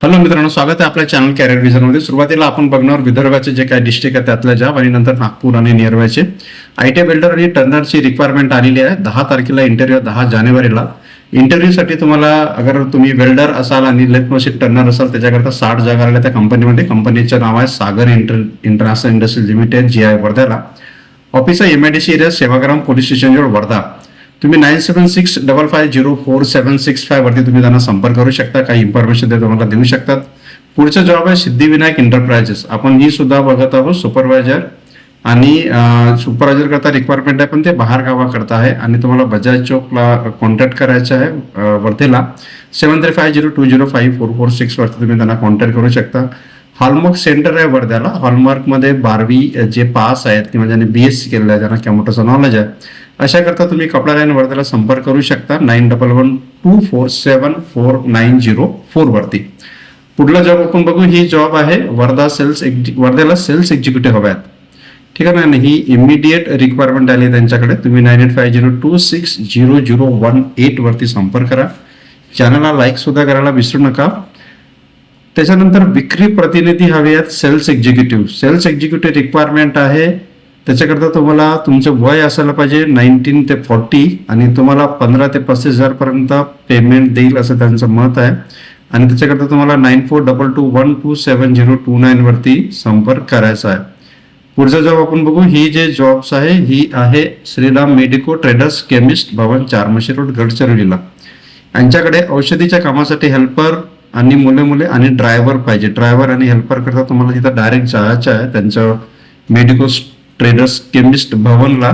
Hello मित्रांनो, स्वागत आहे आपल्या चॅनल कॅरियर विजनमध्ये. सुरुवातीला आपण बघणार विदर्भाचे जे काही डिस्ट्रिक्ट आहे त्यातल्या जॉब आणि नंतर नागपूर आणि नियरबायचे आयटी बिल्डर आणि टर्नरची रिक्वायरमेंट आलेली आहे. 10 तारखेला इंटरव्ह्यू, 10 जानेवारीला इंटरव्ह्यूसाठी तुम्हाला अगर तुम्ही वेल्डर असाल आणि लेथ मशीन टर्नर असाल त्याच्याकरता 60 जागा आल्या त्या कंपनीमध्ये. कंपनीचं नाव आहे सागर इंटरनॅशनल इंडस्ट्रीज लिमिटेड, जी आहे वर्ध्याला. ऑफिस आहे MIDC area, Sevagram police station जवळ वर्धा. तुम्ही 9765504765 वरती तुम्ही त्यांना संपर्क करू शकता. काही इन्फॉर्मेशन ते तुम्हाला देऊ शकतात. पुढचा जॉब आहे सिद्धिविनायक एंटरप्राइजेस. आपण ही सुद्धा बघत आहोत. सुपरवायझर आणि सुपरवायझर करता रिक्वायरमेंट आहे, पण ते बाहेर गावाकरता आहे आणि तुम्हाला बजाज चौकला कॉन्टॅक्ट करायचं आहे. वर्धेला 7350205446 वरती तुम्ही त्यांना कॉन्टॅक्ट करू शकता. हॉलमार्क सेंटर आहे वर्ध्याला. हॉलमार्कमध्ये 12वी जे पास आहेत किंवा ज्यांनी BSc केलेलं आहे, ज्यांना कम्प्युटरचं नॉलेज आहे, अशा करता तुम्ही कपडा लाईन वर्ध्याला संपर्क करू शकता 9112474904 वरती. पुढला जॉब आपण बघू. ही जॉब आहे वर्ध्याला सेल्स एक्झिक्युटिव्ह हव्यात. ठीक आहे ना. ही इमिडिएट रिक्वायरमेंट आली त्यांच्याकडे. तुम्ही 9850260018 वरती संपर्क करा. चॅनलला लाईक सुद्धा करायला विसरू नका. त्याच्यानंतर विक्री प्रतिनिधी हवे आहेत. सेल्स एक्झिक्युटिव्ह रिक्वायरमेंट आहे. त्याच्याकरता तुम्हाला तुमचं वय असायला पाहिजे 19 ते 40 आणि तुम्हाला 15 ते 35,000 पर्यंत पेमेंट देईल असं त्यांचं मत आहे. आणि त्याच्याकरता तुम्हाला 9422127029 वरती संपर्क करायचा आहे. पुढचा जॉब आपण बघू. ही जे जॉब्स आहे ही आहे श्रीराम मेडिको ट्रेडर्स केमिस्ट, भवन 4 मशी रोड, गडचिरोलीला. यांच्याकडे औषधीच्या कामासाठी हेल्पर आणि मुले आणि ड्रायव्हर पाहिजे. ड्रायव्हर आणि हेल्पर करता तुम्हाला तिथं डायरेक्ट जायचं आहे त्यांचं मेडिको ट्रेडर्स केमिस्ट भवनला.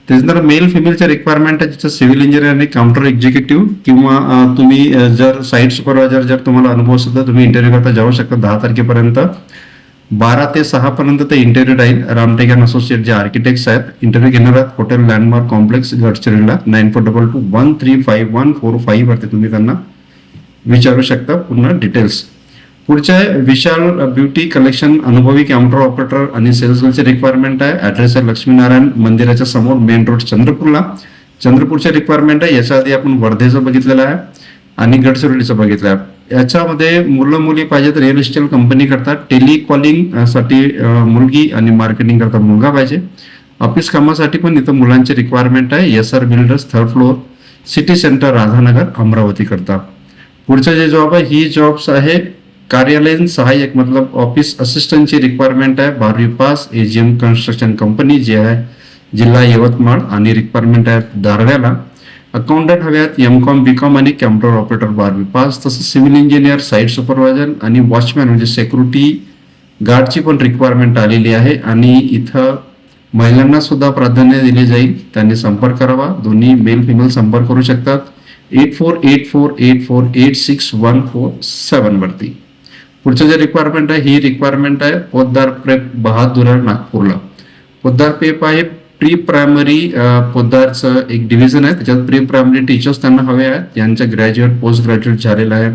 त्याच्यानंतर मेल फिमेलच्या रिक्वायरमेंट आहे, जिथं सिव्हिल इंजिनियर आणि काउंटर एक्झिक्युटिव्ह किंवा तुम्ही जर साईट सुपरवायझर जर तुम्हाला अनुभव असेल तर तुम्ही इंटरव्ह्यू करता जाऊ शकता. 10 तारखेपर्यंत 12 ते 6 पर्यंत ते इंटरव्ह्यू राहील. रामटेक अँड असोसिएट जे आर्किटेक्ट्स आहेत इंटरव्ह्यू घेणार आहेत. Hotel landmark complex गडचिरोलीला. 9422135145 वरती तुम्ही त्यांना विचारू शकता पूर्ण डिटेल्स. पुढचे आहे विशाल ब्युटी कलेक्शन, अनुभवी कॅम्प्युटर ऑपरेटर आणि सेल्समॅनची रिक्वायरमेंट आहे. ऍड्रेस आहे लक्ष्मीनारायण मंदिराच्या समोर, मेन रोड, चंद्रपूरला. चंद्रपूरच्या रिक्वायरमेंट आहे. याच्या आधी आपण वर्धेचं बघितलेलं आहे आणि गडचिरोलीचं बघितलं आहे. याच्यामध्ये मुलं मुली पाहिजेत. रिअल इस्टेट कंपनी करतात. टेलिकॉलिंग साठी मुलगी आणि मार्केटिंग करता मुलगा पाहिजे. ऑफिस कामासाठी पण इथं मुलांची रिक्वायरमेंट आहे. SR builders, 3rd floor, city centre, Radhanagar, Amravati करता. पुढचं जे जॉब आहे ही जॉब्स आहे कार्यालयीन सहाय्यक मतलब ऑफिस असिस्टंटची रिक्वायरमेंट आहे. 12वी पास, AGM कन्स्ट्रक्शन कंपनी जे आहे जिल्हा यवतमाळ आणि रिक्वायरमेंट आहे दारव्याला. अकाउंटंट हवे आहेत. MCOM BCOM आणि कॅम्प्युटर ऑपरेटर 12वी पास. तसं सिव्हिल इंजिनियर, साईट सुपरवायझर आणि वॉचमॅन म्हणजे सिक्युरिटी गार्डची पण रिक्वायरमेंट आलेली आहे. आणि इथं महिलांना सुद्धा प्राधान्य दिले जाईल. त्यांनी संपर्क करावा. दोन्ही मेल फिमेल संपर्क करू शकतात. 8484848614 वरती. पुढचं जे रिक्वायरमेंट आहे ही रिक्वायरमेंट आहे पोद्दार प्रेप बहादुरा नागपूरला. पोद्दार पेप आहे प्री प्रायमरी पोद्दारचं एक डिव्हिजन आहे. त्याच्यात प्री प्रायमरी टीचर्स त्यांना हवे आहेत. ज्यांचं ग्रॅज्युएट पोस्ट ग्रॅज्युएट झालेलं आहे,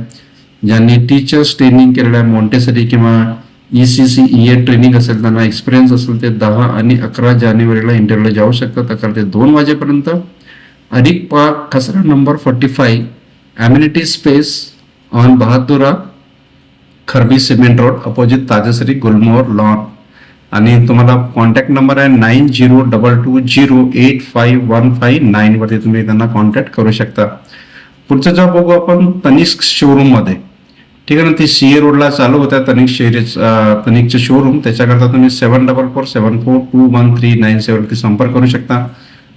ज्यांनी टीचर्स ट्रेनिंग केलेलं आहे, मॉन्टेसरी किंवा ECCEA ट्रेनिंग असेल, त्यांना एक्सपिरियन्स असेल ते 10 आणि 11 जानेवारीला इंटरव्ह्यूला जाऊ शकतात. अकरा ते 2 वाजेपर्यंत. अडिक पार्क, खसरा number 45, immunity space on Bahadura, Kharbi cement road, opposite Tajshree गुलमोहर लॉन. आणि तुम्हाला कॉन्टॅक्ट नंबर आहे 9022085159 वरती तुम्ही त्यांना कॉन्टॅक्ट करू शकता. पुढचा जॉब बघू आपण तनिष्क शोरूम मध्ये. ठीक आहे ना. ती CA रोडला चालू होत्या तनिष्कचे शोरूम. त्याच्याकरता तुम्ही 7447421397 वरती संपर्क करू शकता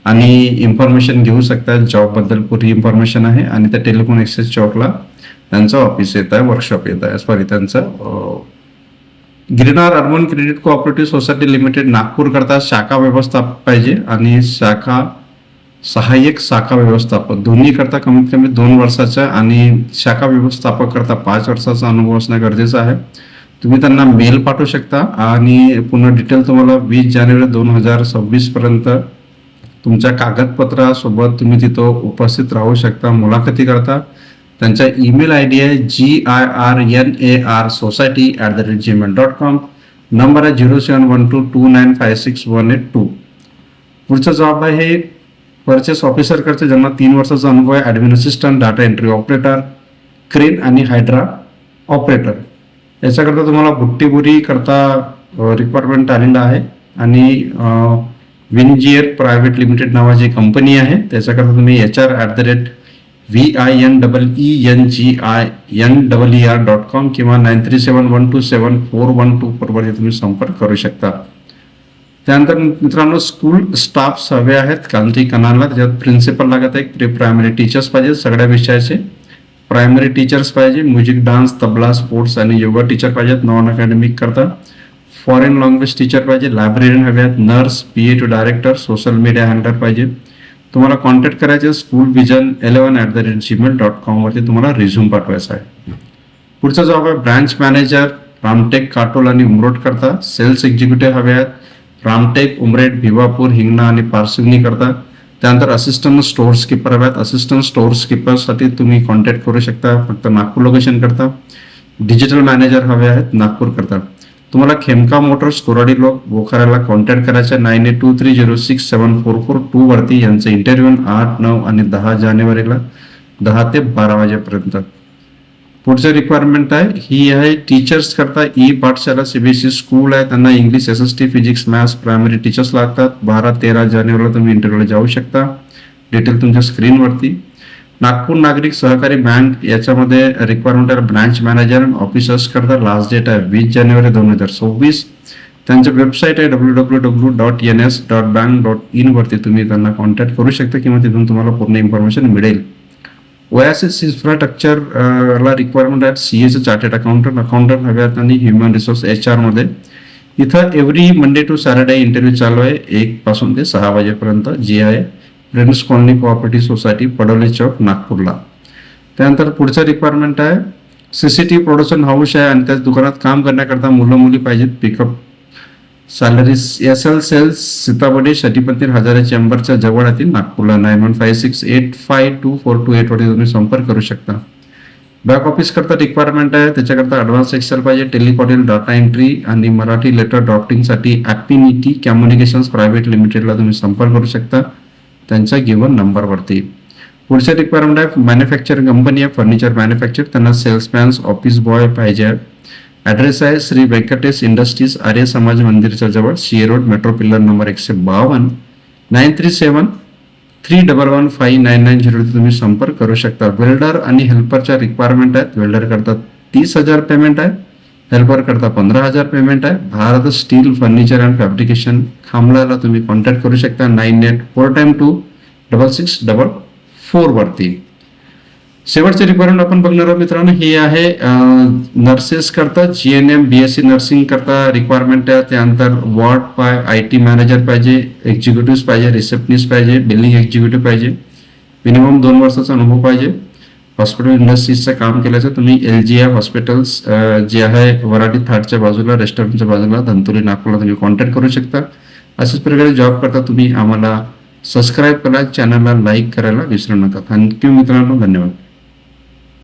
आणि इन्फॉर्मेशन घेऊ शकता. जॉब बद्दल पूर्ण इन्फॉर्मेशन आहे. आणि त्या टेलिफोन एक्सचेंज चौकला त्यांचं ऑफिस येत आहे, वर्कशॉप येत आहे. सॉरी, त्यांचं Girnar urban credit cooperative society limited Nagpur करता शाखा व्यवस्थापक पाहिजे आणि सहाय्यक शाखा व्यवस्थापक दोन्ही करता कमीत कमी 2 वर्षाचा आणि शाखा व्यवस्थापक करता 5 वर्षाचा अनुभव असणं गरजेचं आहे. तुम्ही त्यांना मेल पाठवू शकता आणि पूर्ण डिटेल तुम्हाला 20 जानेवारी 2026 पर्यंत तुमच्या कागदपत्रासोबत तुम्ही तिथं उपस्थित राहू शकता मुलाखती करता. त्यांचा ईमेल ID आहे girnarsociety@gmail.com. नंबर आहे 0712295618. पुढचा जॉब आहे परचेस ऑफिसर करते, ज्यांना 3 वर्षाचा अनुभव आहे. Admin assistant, data entry operator, crane आणि हायड्रा ऑपरेटर याच्याकरता तुम्हाला बुट्टीबुरी करता रिक्वायरमेंट आलेला आहे आणि विनजियर प्रायव्हेट लिमिटेड नावाची कंपनी आहे त्याच्याकरता तुम्ही HR@VINENGINER.com किंवा 9371274124 वर तुम्ही संपर्क करू शकता. त्यानंतर मित्रांनो स्कूल स्टाफ हवे आहेत क्रांती कनालला. त्याच्यात प्रिन्सिपल लागत आहे, प्री प्रायमरी टीचर्स पाहिजे सगळ्या विषयाचे, प्रायमरी टीचर्स पाहिजे, म्युझिक डान्स तबला स्पोर्ट्स आणि योगा टीचर पाहिजेत नॉन अकॅडमिक करता, फॉरेन लँग्वेज टीचर पाहिजे, लायब्रेरियन हवे आहेत, nurse, PA to director, social media handler पाहिजे. तुम्हाला कॉन्टॅक्ट करायचे schoolvision11@gmail.com वरती तुम्हाला रिझ्यूम पाठवायचा आहे. पुढचा जॉब आहे ब्रांच मॅनेजर रामटेक, काटोल आणि उमरोड करता. सेल्स एक्झिक्युटिव्ह हवे आहेत रामटेक, उमरेड, भिवापूर, हिंगणा आणि पारसिवनी करता. त्यानंतर असिस्टंट स्टोअर स्कीपर हवे आहेत. असिस्टंट स्टोअर स्कीपरसाठी तुम्ही कॉन्टॅक्ट करू शकता फक्त नागपूर लोकेशन करता. डिजिटल मॅनेजर हवे आहेत नागपूर करता. तुम्हाला खेमका मोटर्स कोराडी लोक बोखाऱ्याला कॉन्टॅक्ट करायचा 9823067442 वरती. यांचं इंटरव्ह्यू 8, 9 आणि 10 जानेवारीला 10 ते 12 वाजेपर्यंत. पुढचं रिक्वायरमेंट आहे ही आहे टीचर्स करता. ई पाठशाला CBSE स्कूल आहे, त्यांना English, SST, physics, maths primary teachers लागतात. 12-13 जानेवारीला तुम्ही इंटरव्ह्यूला जाऊ शकता. डिटेल तुमच्या स्क्रीनवरती. नागपूर नागरिक सहकारी बँक याच्यामध्ये रिक्वायरमेंट आहे ब्रांच मॅनेजर आणि ऑफिसर्स करता. लास्ट डेट आहे 20 जानेवारी 2024. त्यांचं वेबसाईट आहे www.ns.bank.in वरती तुम्ही त्यांना कॉन्टॅक्ट करू शकता किंवा तिथून तुम्हाला पूर्ण इन्फॉर्मेशन मिळेल. ओएसिस इन्फ्रास्ट्रक्चरला रिक्वायरमेंट आहेत CA चार्टर्ड अकाउंटंट हवे आहेत आणि ह्युमन रिसोर्स HR मध्ये. इथं every Monday to Saturday interview चालू आहे 1 पासून ते 6 वाजेपर्यंत. जे आहे friends colony cooperative society, Padoli Chowk, नागपूरला. त्यानंतर पुढचं रिक्वायरमेंट आहे CCTV प्रोडक्शन हाऊस आहे आणि त्याच दुकानात काम करण्याकरता मुलं मुली पाहिजेत. Pickup salary SL sales Sitabardi शटीपंथीर हजारे चेंबरच्या जवळ येतील नागपूरला. 9156852428 वरती तुम्ही संपर्क करू शकता. बॅक ऑफिस करता रिक्वायरमेंट आहे त्याच्याकरता ॲडव्हान्स एक्सेल पाहिजे, टेलिकॉलिंग, डाटा एंट्री आणि मराठी लेटर ड्राफ्टिंगसाठी ॲपिनिटी कम्युनिकेशन्स प्रायव्हेट लिमिटेडला तुम्ही संपर्क करू शकता त्यांच्या गिवन नंबरवरती. पुढचे रिक्वायरमेंट आहे मॅन्युफॅक्चरिंग कंपनी आहे, फर्निचर मॅन्युफॅक्चर, त्यांना सेल्समॅन, ऑफिस बॉय पाहिजे. ॲड्रेस आहे श्री व्यंकटेश इंडस्ट्रीज, आर्य समाज मंदिरच्या जवळ, CA road, metro pillar number 152. 9373115990 तुम्ही संपर्क करू शकता. वेल्डर आणि हेल्परच्या रिक्वायरमेंट आहेत. वेल्डर करता 30,000 पेमेंट आहे, हेल्पर करता 15,000 पेमेंट आहे. Bharat steel furniture and fabrication खामळाला तुम्ही कॉन्टॅक्ट करू शकता 98426664 वरती. शेवटचे रिक्वायरमेंट आपण बघणार आहोत मित्रांनो हे आहे नर्सेस करता GNM BSc नर्सिंग करता रिक्वायरमेंट आहे. त्यानंतर वॉर्ड IT मॅनेजर पाहिजे, एक्झिक्युटिव्ह पाहिजे, रिसेप्शनिस्ट पाहिजे, बिलिंग एक्झिक्युटिव्ह पाहिजे, मिनिमम 2 वर्षाचा अनुभव पाहिजे. हॉस्पिटल इंडस्ट्रीजचं काम केल्याचं तुम्ही LGI हॉस्पिटल्स जे आहे वराडी थाटच्या बाजूला, रेस्टॉरंटच्या बाजूला, धंतोली, नागपूरला तुम्ही कॉन्टॅक्ट करू शकता. अशाच प्रकारे जॉब करता तुम्ही आम्हाला सबस्क्राईब करा, चॅनलला लाईक करायला विसरू नका. थँक्यू मित्रांनो, धन्यवाद.